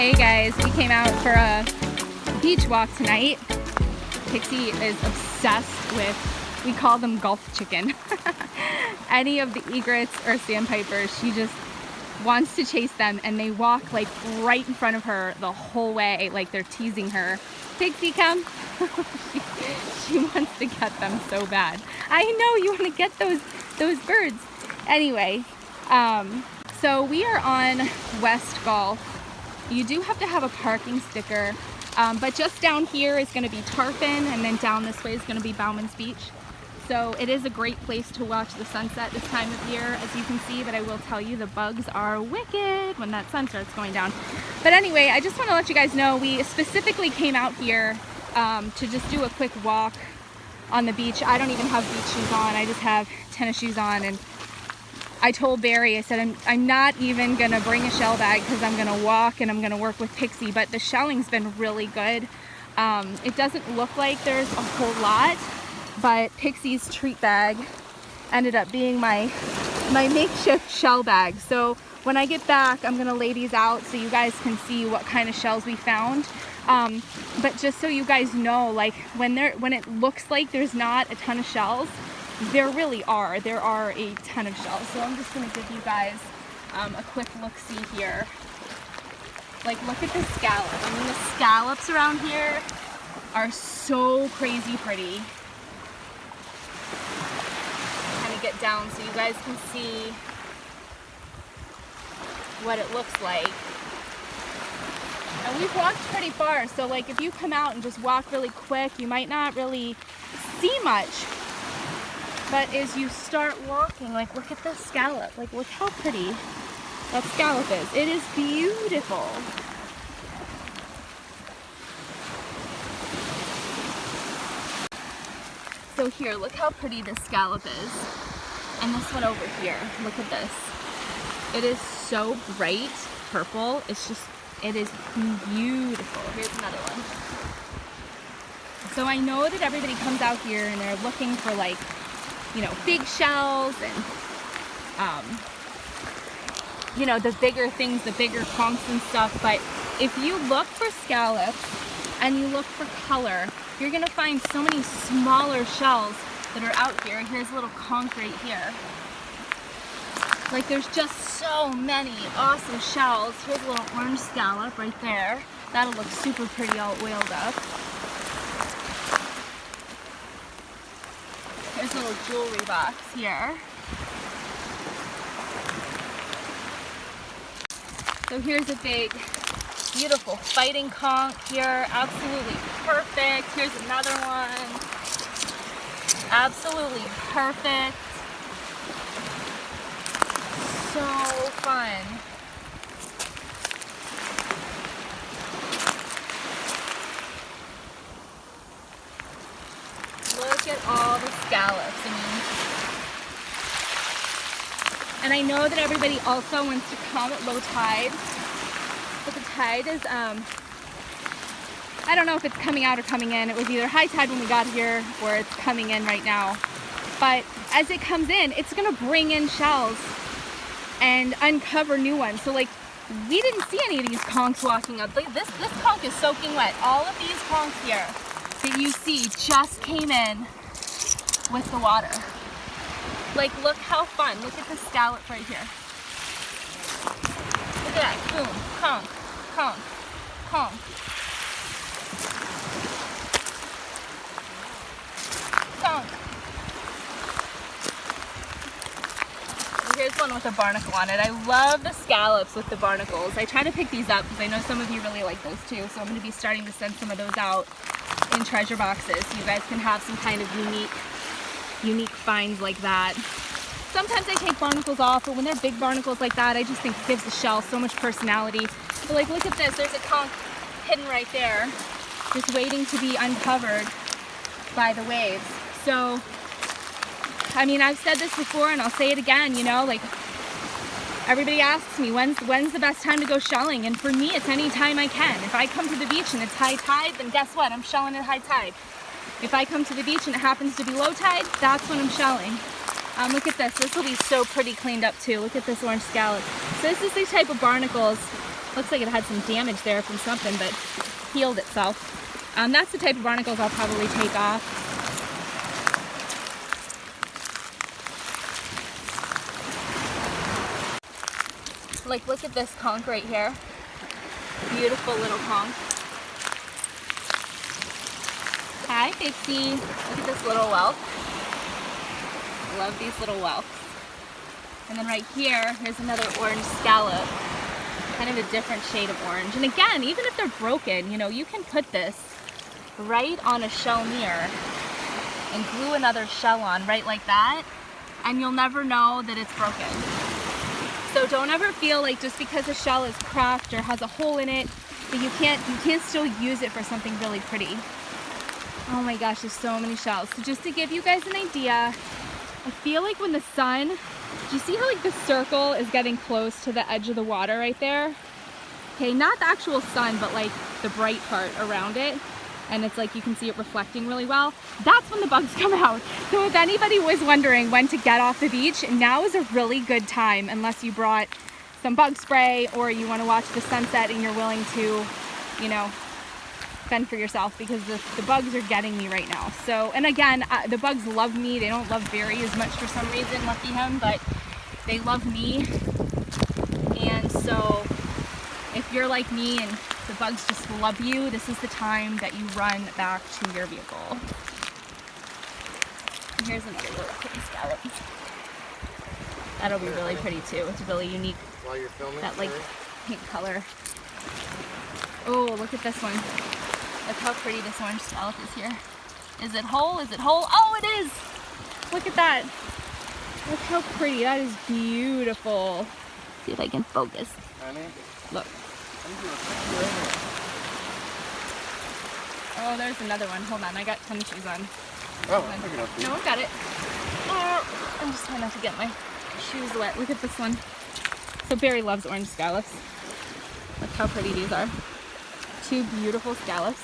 Hey guys, we came out for a beach walk tonight. Pixie is obsessed with, we call them Gulf chicken. Any of the egrets or sandpipers, she just wants to chase them, and they walk like right in front of her the whole way, like they're teasing her. Pixie, come. she wants to get them so bad. I know you want to get those birds. Anyway, so we are on West Gulf. You do have to have a parking sticker, but just down here is going to be Tarpon, and then down this way is going to be Bowman's Beach. So it is a great place to watch the sunset this time of year, as you can see, but I will tell you the bugs are wicked when that sun starts going down. But anyway, I just want to let you guys know we specifically came out here to just do a quick walk on the beach. I don't even have beach shoes on, I just have tennis shoes on, and I told Barry, I said, I'm not even gonna bring a shell bag because I'm gonna walk and I'm gonna work with Pixie, but the shelling's been really good. It doesn't look like there's a whole lot, but Pixie's treat bag ended up being my makeshift shell bag. So when I get back, I'm gonna lay these out so you guys can see what kind of shells we found. But just so you guys know, like when it looks like there's not a ton of shells, there really are. There are a ton of shells. So I'm just gonna give you guys a quick look-see here. Like, look at the scallop. I mean, the scallops around here are so crazy pretty. Kind of get down so you guys can see what it looks like. And we've walked pretty far, so like if you come out and just walk really quick, you might not really see much. But as you start walking, like look at this scallop. Like look how pretty that scallop is. It is beautiful. So here, look how pretty this scallop is. And this one over here, look at this. It is so bright purple. It's just, it is beautiful. Here's another one. So I know that everybody comes out here and they're looking for like, you know, big shells and, you know, the bigger things, the bigger conchs and stuff. But if you look for scallops and you look for color, you're gonna find so many smaller shells that are out here. Here's a little conch right here. Like there's just so many awesome shells. Here's a little orange scallop right there. That'll look super pretty all oiled up. There's a little jewelry box here. So here's a big, beautiful fighting conch here. Absolutely perfect. Here's another one. Absolutely perfect. So fun. Look at all the scallops. I mean, and I know that everybody also wants to come at low tide, but the tide is, I don't know if it's coming out or coming in. It was either high tide when we got here or it's coming in right now. But as it comes in, it's gonna bring in shells and uncover new ones. So like, we didn't see any of these conchs walking up. Like this conch is soaking wet. All of these conchs here that you see just came in with the water. Like, look how fun. Look at the scallop right here. Look at that. Boom. Conch. Conch. Conch. Conch. Here's one with a barnacle on it. I love the scallops with the barnacles. I try to pick these up because I know some of you really like those too. So I'm going to be starting to send some of those out in treasure boxes so you guys can have some kind of unique finds like that. Sometimes I take barnacles off, but when they're big barnacles like that, I just think it gives the shell so much personality. But like, look at this. There's a conch hidden right there, just waiting to be uncovered by the waves. So, I mean, I've said this before and I'll say it again, you know, like everybody asks me, when's the best time to go shelling? And for me, it's any time I can. If I come to the beach and it's high tide, then guess what? I'm shelling at high tide. If I come to the beach and it happens to be low tide, that's when I'm shelling. Look at this. This will be so pretty cleaned up too. Look at this orange scallop. So this is the type of barnacles Looks like it had some damage there from something, but healed itself. That's the type of barnacles I'll probably take off. Like, look at this conch right here. Beautiful little conch. Hi, Pixie. Look at this little whelk. Love these little whelks. And then right here, here's another orange scallop. Kind of a different shade of orange. And again, even if they're broken, you know, you can put this right on a shell mirror and glue another shell on right like that, and you'll never know that it's broken. So don't ever feel like just because a shell is cracked or has a hole in it that you can't still use it for something really pretty. Oh my gosh, there's so many shells. So just to give you guys an idea, I feel like when the sun, do you see how like the circle is getting close to the edge of the water right there? Okay, not the actual sun, but like the bright part around it. And it's like you can see it reflecting really well. That's when the bugs come out. So if anybody was wondering when to get off the beach, now is a really good time, unless you brought some bug spray or you want to watch the sunset and you're willing to, you know, fend for yourself, because the bugs are getting me right now. So, and again, the bugs love me. They don't love Barry as much for some reason, lucky him, but they love me. And so if you're like me and the bugs just love you, this is the time that you run back to your vehicle. And here's another little pretty scallop. That'll be really pretty too. It's really unique. While you're filming, that like pink color. Oh, look at this one. Look how pretty this orange scallop is here. Is it whole? Is it whole? Oh, it is! Look at that. Look how pretty. That is beautiful. See if I can focus. Honey? Look. Oh, there's another one. Hold on, I got tennis shoes on. Oh, I'll pick it up. No, I got it. Oh, I'm just trying not to get my shoes wet. Look at this one. So Barry loves orange scallops. Look how pretty these are. Two beautiful scallops.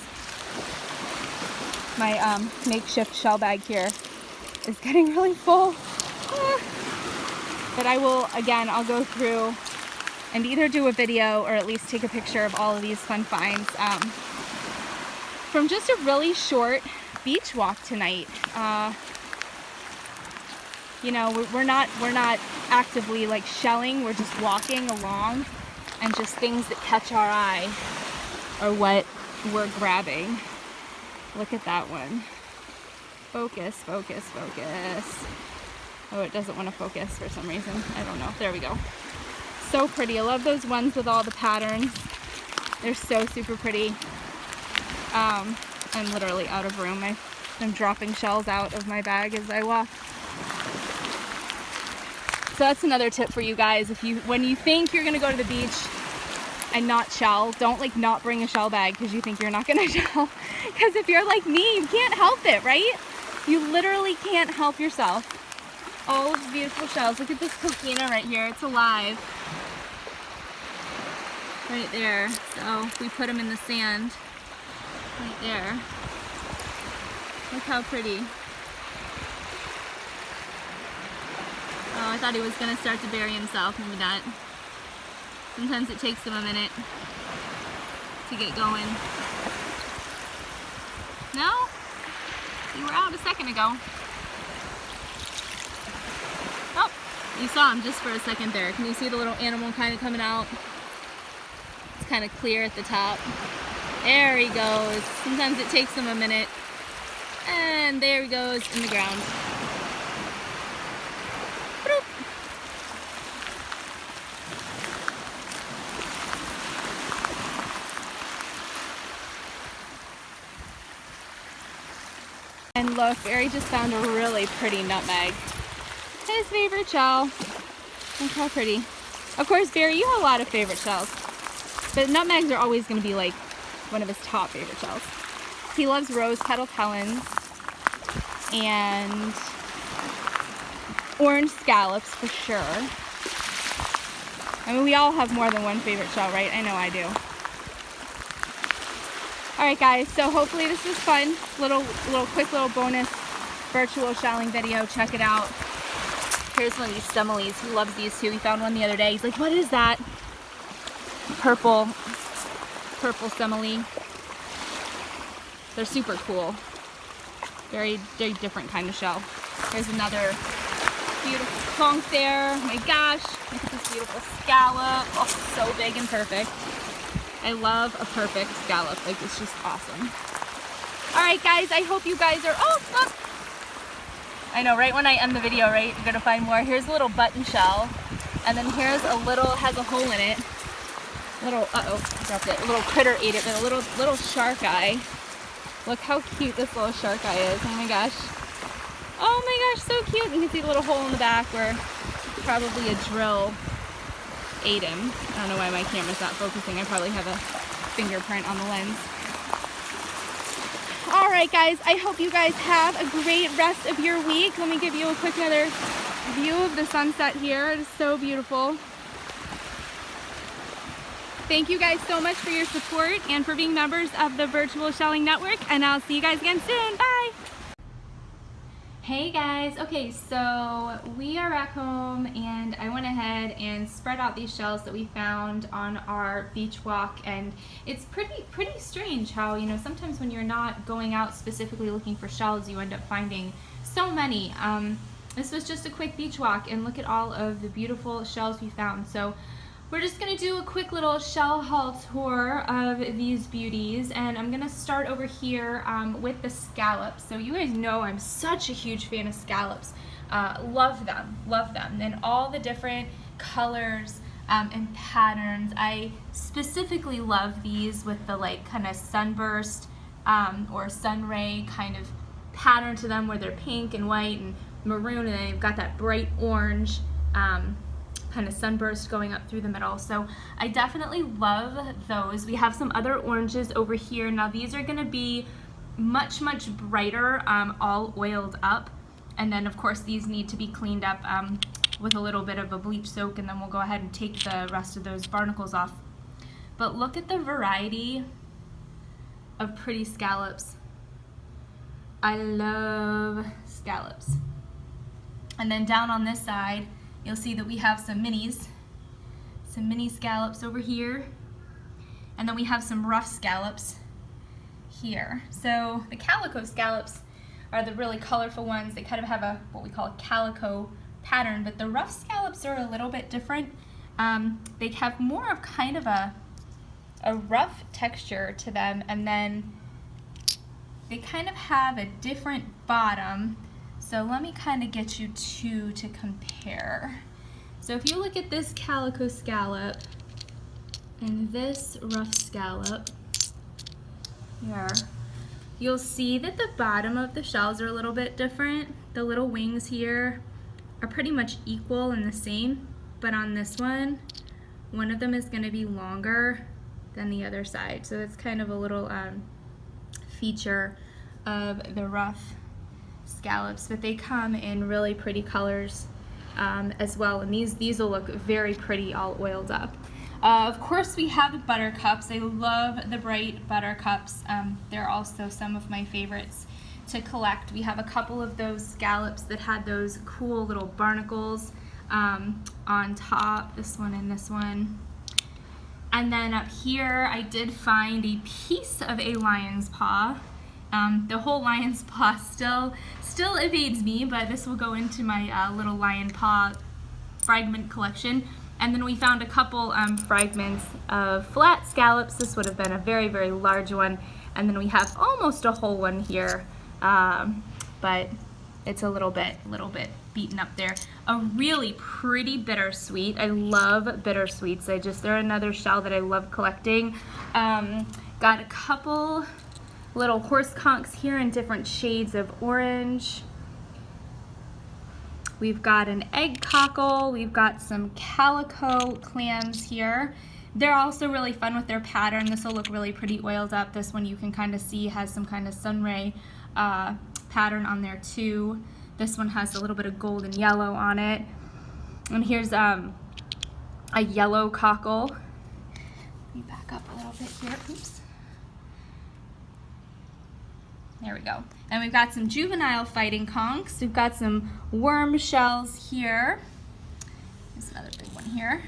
My makeshift shell bag here is getting really full. But I will, again, I'll go through and either do a video or at least take a picture of all of these fun finds from just a really short beach walk tonight. You know, we're not actively like shelling. We're just walking along, and just things that catch our eye are what we're grabbing. Look at that one. Focus, focus, focus. Oh, it doesn't want to focus for some reason. I don't know. There we go. So pretty. I love those ones with all the patterns. They're so super pretty. I'm literally out of room. I'm dropping shells out of my bag as I walk. So that's another tip for you guys. When you think you're gonna go to the beach and not shell, don't like not bring a shell bag because you think you're not gonna shell. Because if you're like me, you can't help it, right? You literally can't help yourself. All of the beautiful shells. Look at this coquina right here. It's alive. Right there. So we put them in the sand. Right there. Look how pretty. Oh, I thought he was going to start to bury himself. Maybe not. Sometimes it takes him a minute to get going. No? You were out a second ago. Oh, you saw him just for a second there. Can you see the little animal kind of coming out? It's kind of clear at the top. There he goes. Sometimes it takes him a minute. And there he goes in the ground. Bloop. And look, Barry just found a really pretty nutmeg. His favorite shell. Look how pretty. Of course, Barry, you have a lot of favorite shells. But nutmegs are always going to be like one of his top favorite shells. He loves rose petal Helens and orange scallops for sure. I mean, we all have more than one favorite shell, right? I know I do. Alright guys, so hopefully this was fun. Quick little bonus virtual shelling video. Check it out. Here's one of these similes. He loves these too. He found one the other day. He's like, what is that? purple simile. They're super cool. Very, very different kind of shell. There's another beautiful conch there. Oh my gosh, look at this beautiful scallop. Oh, so big and perfect. I love a perfect scallop. Like, it's just awesome. All right, guys, I hope you guys are, oh, look. I know, right when I end the video, right, you're gonna find more. Here's a little button shell. And then here's a little, has a hole in it. Little, uh-oh, dropped it. A little critter ate it, but a little shark eye. Look how cute this little shark eye is. Oh my gosh. Oh my gosh, so cute. You can see the little hole in the back where probably a drill ate him. I don't know why my camera's not focusing. I probably have a fingerprint on the lens. All right, guys, I hope you guys have a great rest of your week. Let me give you a quick another view of the sunset here. It is so beautiful. Thank you guys so much for your support and for being members of the Virtual Shelling Network, and I'll see you guys again soon. Bye! Hey guys, okay, so we are back home and I went ahead and spread out these shells that we found on our beach walk, and it's pretty strange how, you know, sometimes when you're not going out specifically looking for shells, you end up finding so many. This was just a quick beach walk, and look at all of the beautiful shells we found. So we're just gonna do a quick little shell haul tour of these beauties, and I'm gonna start over here with the scallops. So you guys know I'm such a huge fan of scallops. Love them, and all the different colors and patterns. I specifically love these with the like kind of sunburst or sunray kind of pattern to them, where they're pink and white and maroon, and then they've got that bright orange kind of sunburst going up through the middle. So I definitely love those. We have some other oranges over here. Now these are going to be much brighter, all oiled up, and then of course these need to be cleaned up with a little bit of a bleach soak, and then we'll go ahead and take the rest of those barnacles off. But look at the variety of pretty scallops. I love scallops. And then down on this side, you'll see that we have some mini scallops over here, and then we have some rough scallops here. So the calico scallops are the really colorful ones. They kind of have a what we call a calico pattern, but the rough scallops are a little bit different. They have more of kind of a rough texture to them, and then they kind of have a different bottom. So let me kind of get you two to compare. So if you look at this calico scallop and this rough scallop here, you'll see that the bottom of the shells are a little bit different. The little wings here are pretty much equal and the same, but on this one of them is going to be longer than the other side. So it's kind of a little feature of the rough scallops, but they come in really pretty colors as well, and these will look very pretty all oiled up. Of course we have the buttercups. I love the bright buttercups. They're also some of my favorites to collect. We have a couple of those scallops that had those cool little barnacles on top, this one and this one. And then up here I did find a piece of a lion's paw. The whole lion's paw still evades me, but this will go into my little lion paw fragment collection. And then we found a couple fragments of flat scallops. This would have been a very large one. And then we have almost a whole one here, but it's a little bit beaten up there. A really pretty bittersweet. I love bittersweets. They're another shell that I love collecting. Got a couple little horse conchs here in different shades of orange. We've got an egg cockle. We've got some calico clams here. They're also really fun with their pattern. This will look really pretty oiled up. This one you can kind of see has some kind of sunray pattern on there too. This one has a little bit of gold and yellow on it. And here's a yellow cockle. Let me back up a little bit here. Oops. There we go. And we've got some juvenile fighting conchs. We've got some worm shells here. There's another big one here.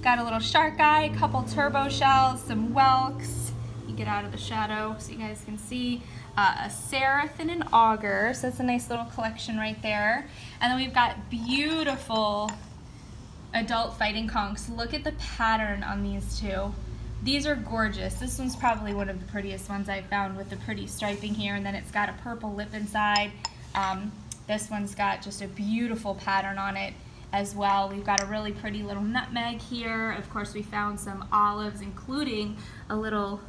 Got a little shark eye, a couple turbo shells, some whelks. You get out of the shadow so you guys can see. A seraph and an auger, so that's a nice little collection right there. And then we've got beautiful adult fighting conchs. Look at the pattern on these two. These are gorgeous. This one's probably one of the prettiest ones I've found with the pretty striping here, and then it's got a purple lip inside. This one's got just a beautiful pattern on it as well. We've got a really pretty little nutmeg here. Of course, we found some olives, including a little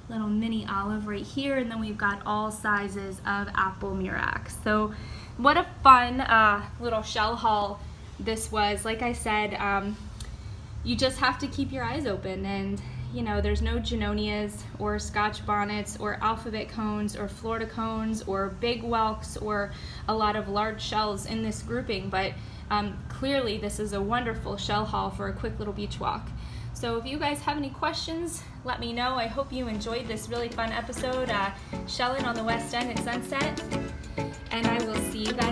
mini olive right here, and then we've got all sizes of apple murex. So what a fun little shell haul this was. Like I said, you just have to keep your eyes open, and you know, there's no Junonias or Scotch bonnets or alphabet cones or Florida cones or big whelks or a lot of large shells in this grouping, but clearly this is a wonderful shell haul for a quick little beach walk. So if you guys have any questions, let me know. I hope you enjoyed this really fun episode, shelling on the West End at sunset, and I will see you guys